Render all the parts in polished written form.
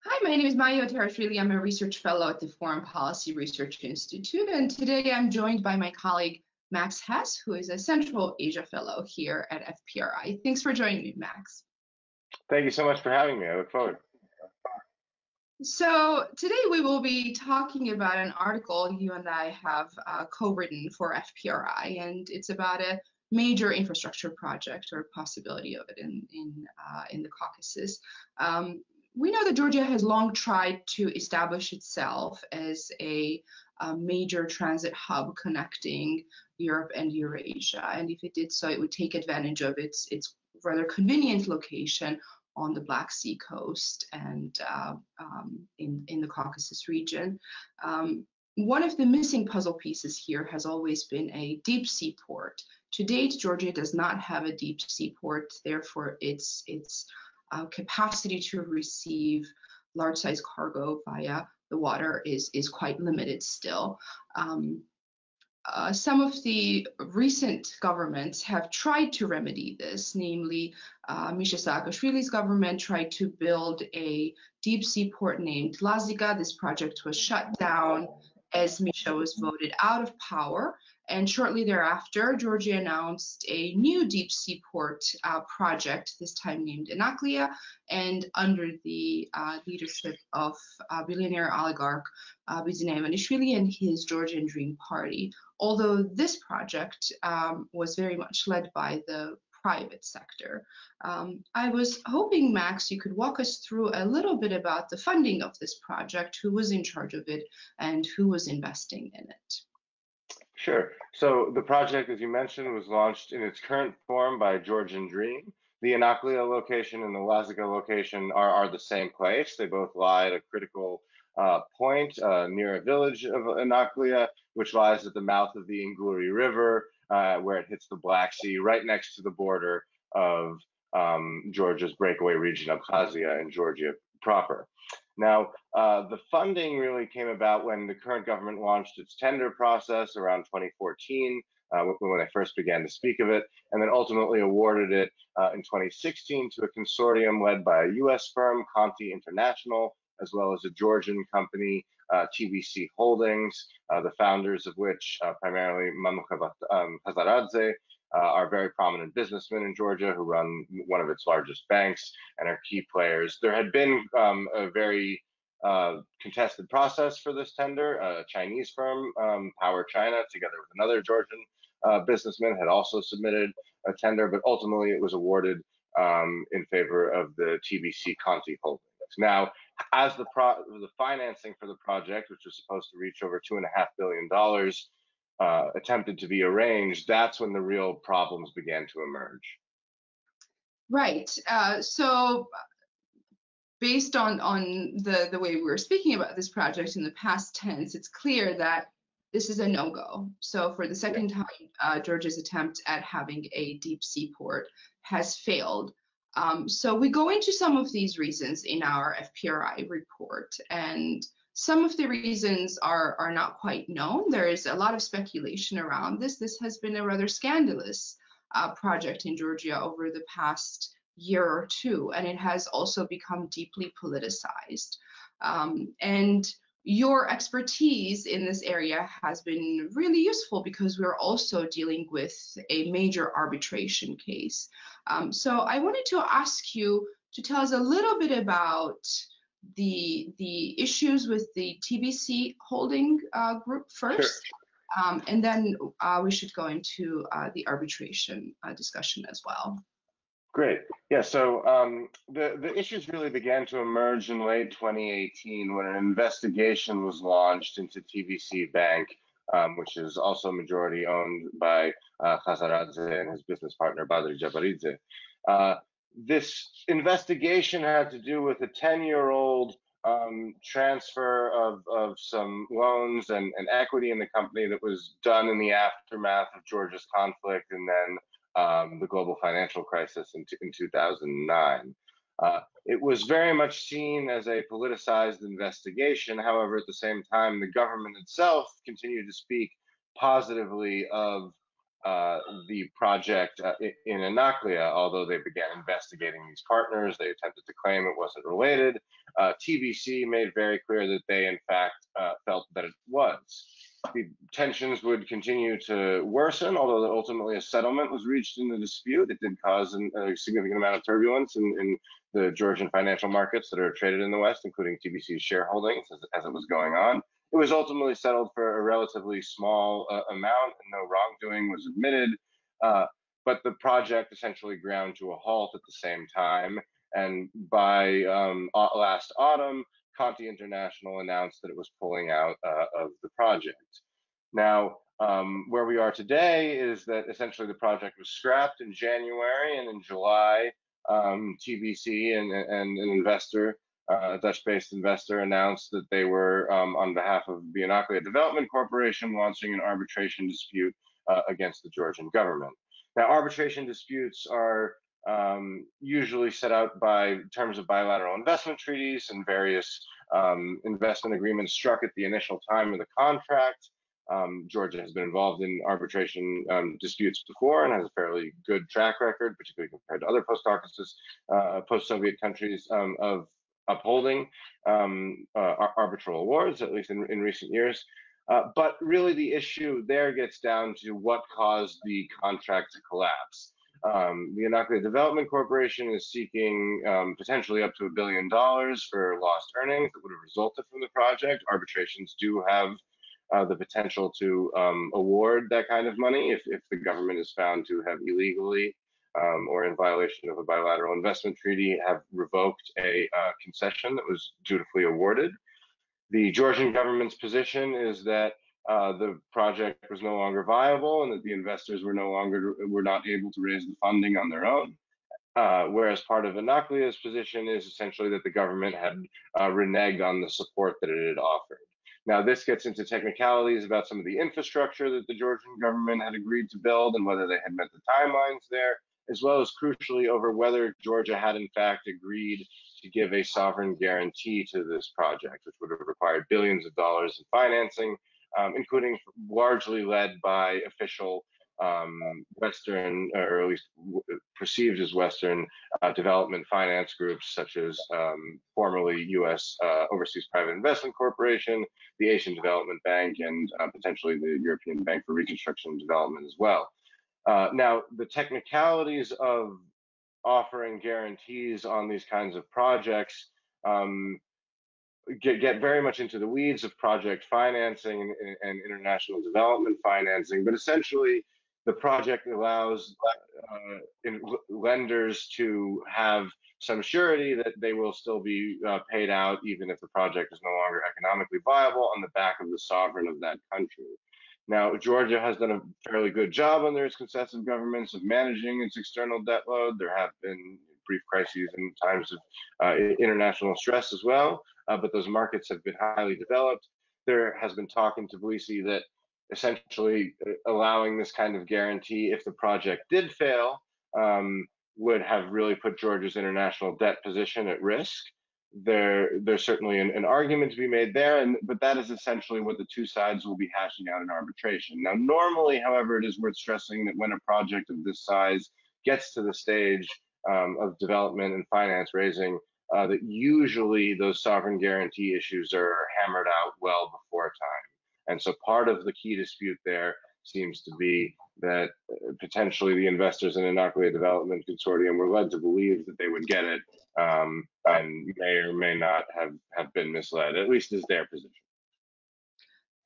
Hi, my name is Maia Otarashvili. I'm a research fellow at the Foreign Policy Research Institute, and today I'm joined by my colleague Max Hess, who is a Central Asia fellow here at FPRI. Thanks for joining me, Max. Thank you so much for having me. I look forward. So today we will be talking about an article you and I have co-written for FPRI, and it's about a major infrastructure project or possibility of it in the Caucasus. We know that Georgia has long tried to establish itself as a major transit hub connecting Europe and Eurasia, and if it did so, it would take advantage of its rather convenient location on the Black Sea coast and in the Caucasus region. One of the missing puzzle pieces here has always been a deep sea port. To date, Georgia does not have a deep sea port, therefore its capacity to receive large-size cargo via the water is quite limited still. Some of the recent governments have tried to remedy this, namely Misha Saakashvili's government tried to build a deep sea port named Laziga. This project was shut down as Misha was voted out of power. And shortly thereafter, Georgia announced a new deep sea port project, this time named Anaklia, and under the leadership of billionaire oligarch Bidzina Ivanishvili and his Georgian Dream Party. Although this project was very much led by the private sector. I was hoping, Max, you could walk us through a little bit about the funding of this project, who was in charge of it, and who was investing in it. Sure. So the project, as you mentioned, was launched in its current form by Georgian Dream. The Anaklia location and the Laziga location are the same place. They both lie at a critical point near a village of Anaklia, which lies at the mouth of the Inguri River, where it hits the Black Sea, right next to the border of Georgia's breakaway region, Abkhazia, and Georgia proper. Now, the funding really came about when the current government launched its tender process around 2014, when I first began to speak of it, and then ultimately awarded it in 2016 to a consortium led by a US firm, Conti International, as well as a Georgian company, TBC Holdings, the founders of which, primarily Mamukha Hazaradze, are very prominent businessmen in Georgia who run one of its largest banks and are key players. There had been a very contested process for this tender. A Chinese firm, Power China, together with another Georgian businessman, had also submitted a tender, but ultimately it was awarded in favor of the TBC Conti Holdings. Now, as the financing for the project, which was supposed to reach over $2.5 billion, attempted to be arranged, that's when the real problems began to emerge. Right. So based on the way we were speaking about this project in the past tense, it's clear that this is a no-go. So for the second time, Georgia's attempt at having a deep sea port has failed. So we go into some of these reasons in our FPRI report, and some of the reasons are not quite known. There is a lot of speculation around this. This has been a rather scandalous project in Georgia over the past year or two, and it has also become deeply politicized. And your expertise in this area has been really useful because we're also dealing with a major arbitration case. So I wanted to ask you to tell us a little bit about the issues with the TBC holding group first, sure. And then we should go into the arbitration discussion as well. Great. Yeah, so the issues really began to emerge in late 2018 when an investigation was launched into TBC Bank, which is also majority owned by Hazaradze and his business partner, Badri Jabaridze. This investigation had to do with a 10-year-old transfer of some loans and equity in the company that was done in the aftermath of Georgia's conflict and then the global financial crisis in 2009. It was very much seen as a politicized investigation. However, at the same time, the government itself continued to speak positively of the project in Anaklia, although they began investigating these partners. They attempted to claim it wasn't related. TBC made very clear that they, in fact, felt that it was. The tensions would continue to worsen, although ultimately a settlement was reached in the dispute. It did cause a significant amount of turbulence in the Georgian financial markets that are traded in the West, including TBC's shareholdings as it was going on. It was ultimately settled for a relatively small amount, and no wrongdoing was admitted. But the project essentially ground to a halt at the same time. And by last autumn, Conti International announced that it was pulling out of the project. Now, where we are today is that essentially the project was scrapped in January, and in July, TBC and an investor, a Dutch-based investor, announced that they were, on behalf of the Anaklia Development Corporation, launching an arbitration dispute against the Georgian government. Now, arbitration disputes are usually set out by terms of bilateral investment treaties and various investment agreements struck at the initial time of the contract. Georgia has been involved in arbitration disputes before and has a fairly good track record, particularly compared to other post-Caucasus, post-Soviet countries, of upholding arbitral awards, at least in recent years. But really the issue there gets down to what caused the contract to collapse. The Anaklia Development Corporation is seeking potentially up to $1 billion for lost earnings that would have resulted from the project. Arbitrations do have the potential to award that kind of money if the government is found to have illegally or in violation of a bilateral investment treaty have revoked a concession that was dutifully awarded. The Georgian government's position is that the project was no longer viable and that the investors were not able to raise the funding on their own. Whereas part of Anaklia's position is essentially that the government had reneged on the support that it had offered. Now, this gets into technicalities about some of the infrastructure that the Georgian government had agreed to build and whether they had met the timelines there, as well as crucially over whether Georgia had in fact agreed to give a sovereign guarantee to this project, which would have required billions of dollars in financing, including largely led by official Western, or at least perceived as Western, development finance groups such as formerly U.S. Overseas Private Investment Corporation, the Asian Development Bank, and potentially the European Bank for Reconstruction and Development as well. Now, the technicalities of offering guarantees on these kinds of projects get very much into the weeds of project financing and international development financing, but essentially the project allows lenders to have some surety that they will still be paid out even if the project is no longer economically viable on the back of the sovereign of that country. Now, Georgia has done a fairly good job under its successive governments of managing its external debt load. There have been brief crises and times of international stress as well, but those markets have been highly developed. There has been talk in Tbilisi that essentially allowing this kind of guarantee if the project did fail would have really put Georgia's international debt position at risk. There's certainly an argument to be made there, but that is essentially what the two sides will be hashing out in arbitration. Now, normally, however, it is worth stressing that when a project of this size gets to the stage of development and finance raising, that usually those sovereign guarantee issues are hammered out well before time. And so part of the key dispute there seems to be that potentially the investors in Anaklia Development Consortium were led to believe that they would get it, and may or may not have been misled, at least is their position.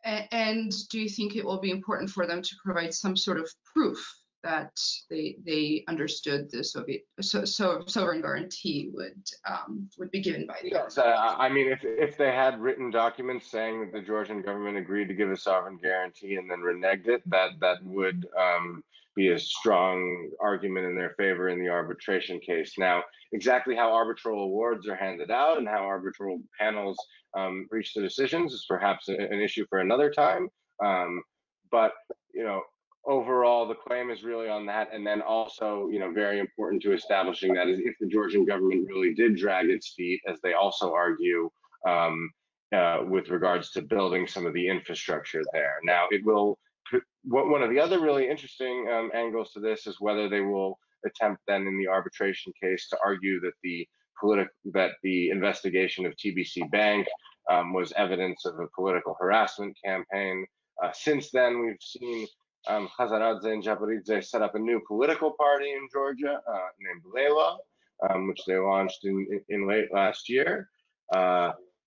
And do you think it will be important for them to provide some sort of proof that they understood the sovereign guarantee would be given by the government? I mean, if they had written documents saying that the Georgian government agreed to give a sovereign guarantee and then reneged it, that would be a strong argument in their favor in the arbitration case. Now, exactly how arbitral awards are handed out and how arbitral panels reach the decisions is perhaps an issue for another time. But overall, the claim is really on that. And then also, very important to establishing that is if the Georgian government really did drag its feet, as they also argue, with regards to building some of the infrastructure there. Now, it will one of the other really interesting angles to this is whether they will attempt then in the arbitration case to argue that the investigation of TBC Bank was evidence of a political harassment campaign. Since then, we've seen Khazaradze and Japaridze set up a new political party in Georgia named Layla, which they launched in late last year.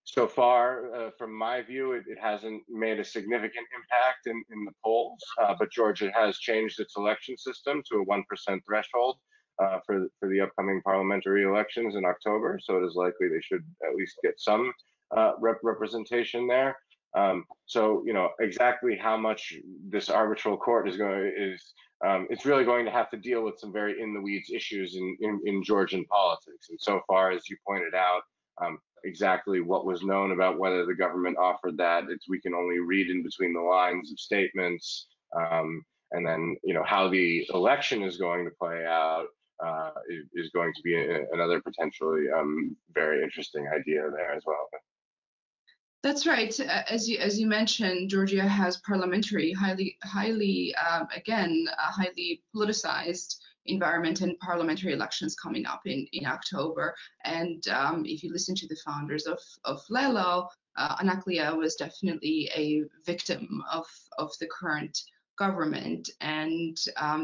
So far, from my view, it hasn't made a significant impact in the polls, but Georgia has changed its election system to a 1% threshold for the upcoming parliamentary elections in October. So it is likely they should at least get some representation there. So exactly how much this arbitral court is it's really going to have to deal with some very in the weeds issues in Georgian politics. And so far, as you pointed out, exactly what was known about whether the government offered that, we can only read in between the lines of statements, and then how the election is going to play out is going to be another potentially very interesting idea there as well. That's right. As you mentioned, Georgia has parliamentary, highly politicized environment and parliamentary elections coming up in October. And if you listen to the founders of Lelo, Anaklia was definitely a victim of the current government. And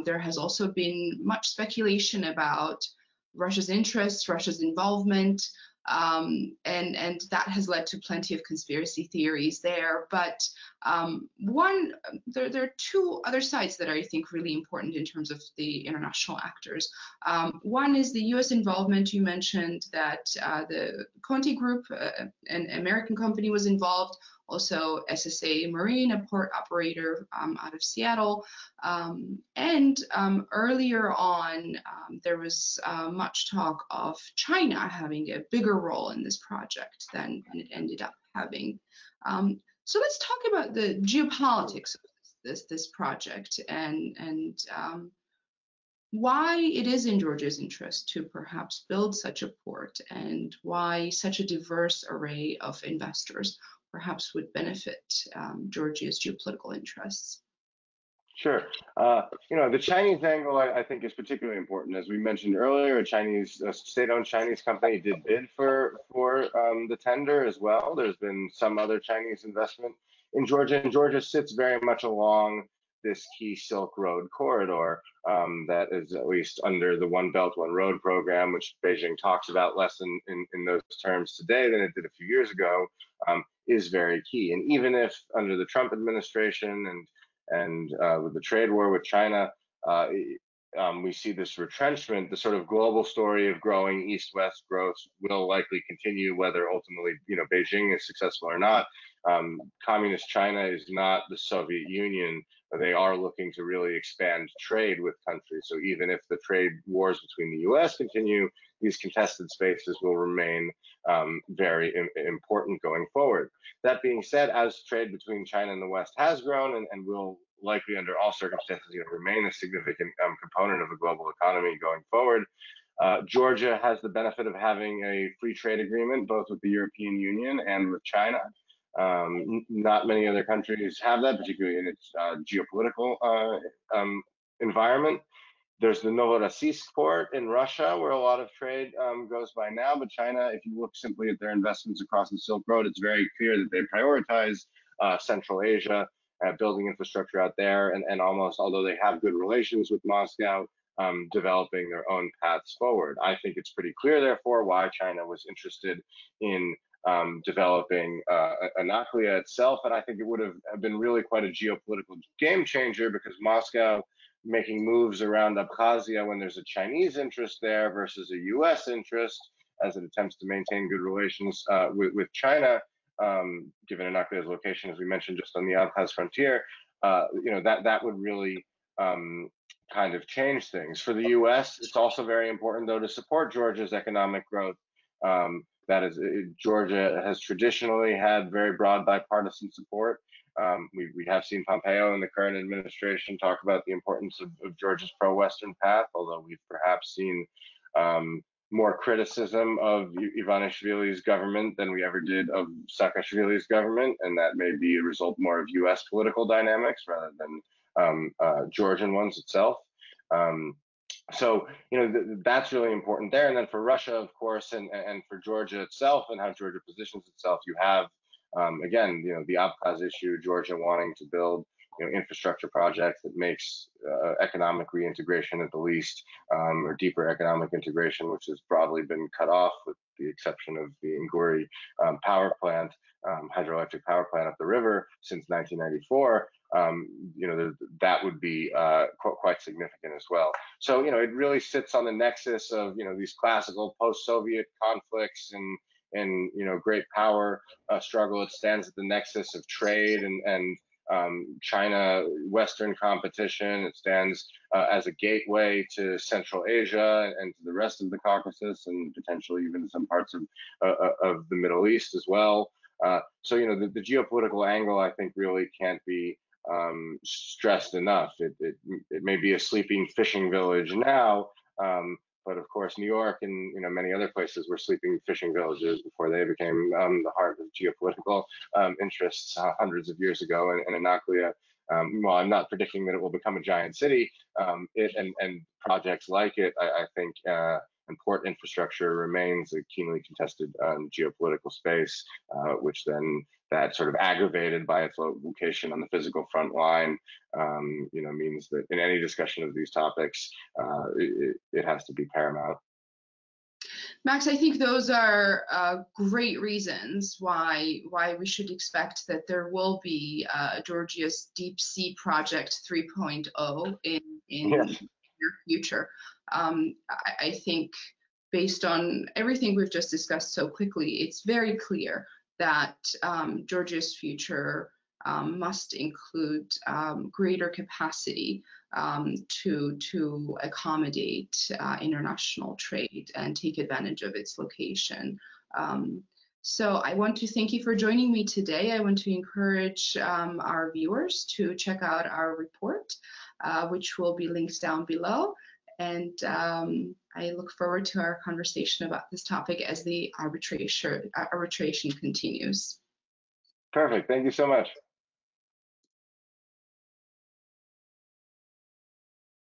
there has also been much speculation about Russia's interests, Russia's involvement, and that has led to plenty of conspiracy theories there. But there are two other sides that are, I think, really important in terms of the international actors. One is the U.S. involvement. You mentioned that the Conti Group, an American company, was involved. Also, SSA Marine, a port operator out of Seattle. And earlier on, there was much talk of China having a bigger role in this project than it ended up having. So let's talk about the geopolitics of this project and why it is in Georgia's interest to perhaps build such a port, and why such a diverse array of investors perhaps would benefit Georgia's geopolitical interests. Sure. The Chinese angle, I think, is particularly important. As we mentioned earlier, a state-owned Chinese company did bid for the tender as well. There's been some other Chinese investment in Georgia, and Georgia sits very much along this key Silk Road corridor that is at least under the One Belt, One Road program, which Beijing talks about less in those terms today than it did a few years ago, is very key. And even if under the Trump administration and with the trade war with China, we see this retrenchment, the sort of global story of growing east-west growth will likely continue, whether ultimately Beijing is successful or not. Communist China is not the Soviet Union. They are looking to really expand trade with countries. So even if the trade wars between the U.S. continue, these contested spaces will remain very important going forward. That being said, as trade between China and the West has grown and will likely under all circumstances remain a significant component of the global economy going forward, Georgia has the benefit of having a free trade agreement both with the European Union and with China. Not many other countries have that, particularly in its geopolitical environment. There's the Novorossiysk port in Russia, where a lot of trade goes by now. But China, if you look simply at their investments across the Silk Road, it's very clear that they prioritize Central Asia, building infrastructure out there, and almost, although they have good relations with Moscow, developing their own paths forward. I think it's pretty clear, therefore, why China was interested in developing Anaklia itself. And I think it would have been really quite a geopolitical game changer, because Moscow making moves around Abkhazia when there's a Chinese interest there versus a US interest as it attempts to maintain good relations with China, given Anaklia's location, as we mentioned, just on the Abkhaz frontier, that would really kind of change things. For the US, it's also very important, though, to support Georgia's economic growth. That is, Georgia has traditionally had very broad bipartisan support. We have seen Pompeo and the current administration talk about the importance of Georgia's pro-Western path, although we've perhaps seen more criticism of Ivanishvili's government than we ever did of Saakashvili's government, and that may be a result more of U.S. political dynamics rather than Georgian ones itself. So, that's really important there. And then for Russia, of course, and for Georgia itself and how Georgia positions itself, you have, again, the Abkhaz issue, Georgia wanting to build, infrastructure projects that makes economic reintegration at the least, or deeper economic integration, which has broadly been cut off with the exception of the Inguri power plant, hydroelectric power plant up the river since 1994. That would be quite significant as well. So, it really sits on the nexus of, these classical post-Soviet conflicts and great power struggle. It stands at the nexus of trade and China Western competition. It stands as a gateway to Central Asia and to the rest of the Caucasus and potentially even some parts of the Middle East as well. So, the geopolitical angle, I think, really can't be stressed enough. It may be a sleeping fishing village now, but of course New York and many other places were sleeping fishing villages before they became the heart of geopolitical interests hundreds of years ago. And Anaklia, well, I'm not predicting that it will become a giant city. It and projects like it, I think, and port infrastructure remains a keenly contested geopolitical space, which then that sort of aggravated by its location on the physical front line, means that in any discussion of these topics, it has to be paramount. Max, I think those are great reasons why we should expect that there will be Georgia's Deep Sea Project 3.0 in Yes. the near future. I think based on everything we've just discussed so quickly, it's very clear that Georgia's future must include greater capacity to accommodate international trade and take advantage of its location. So I want to thank you for joining me today. I want to encourage our viewers to check out our report, which will be linked down below. And I look forward to our conversation about this topic as the arbitration continues. Perfect. Thank you so much.